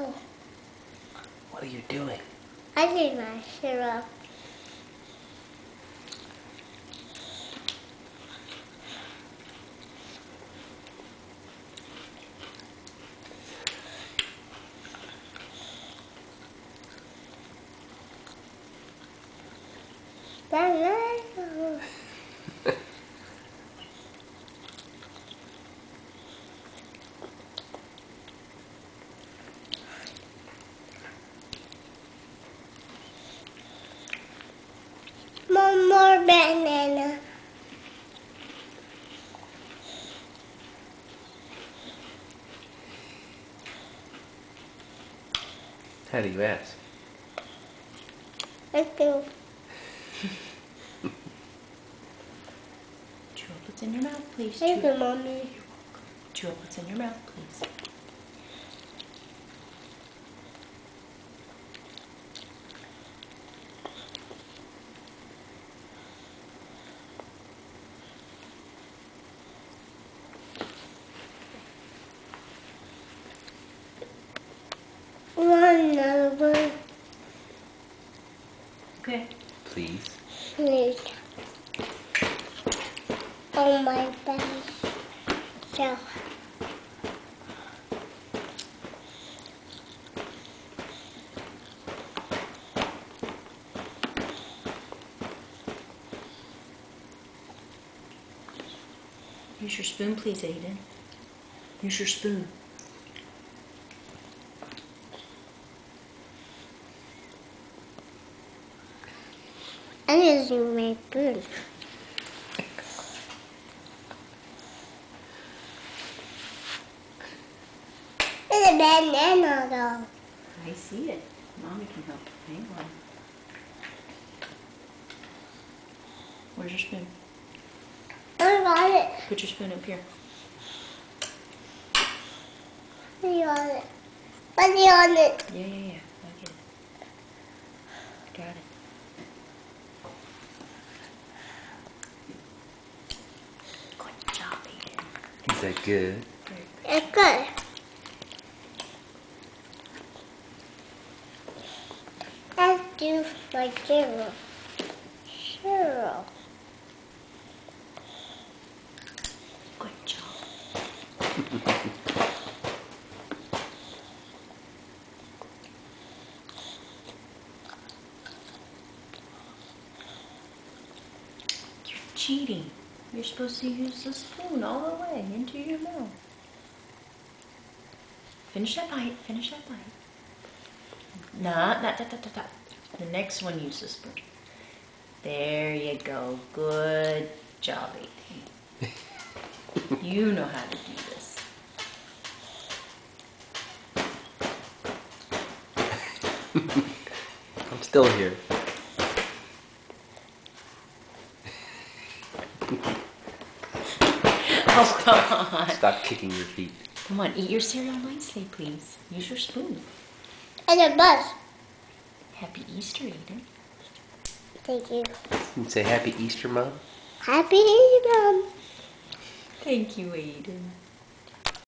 Oh. What are you doing? I need my syrup. One more banana. How do you ask? Let's go. Chew up what's in your mouth, please. Thank you, Mommy. Chew up what's in your mouth, please. Another one, Okay. Please. please. On my belly. So. Use your spoon, please, Aiden. Use your spoon. I'm using my spoon. It's a banana though. I see it. Mommy can help. Hang on. Where's your spoon? I got it. Put your spoon up here. I got it. What's on it? Yeah. I get it. Got it. Good job, Aiden. Is that good? Very good. It's good. Let's do my syrup. Syrup. Good job. You're cheating. You're supposed to use the spoon all the way into your mouth. Finish that bite. Finish that bite. Not. The next one, use the spoon. There you go. Good job, Aiden. You know how to do this. I'm still here. Oh, come on. Stop kicking your feet. Come on, eat your cereal nicely, please. Use your spoon. And a bus. Happy Easter, Aiden. Thank you. You say Happy Easter, Mom? Happy Easter. Thank you, Aiden.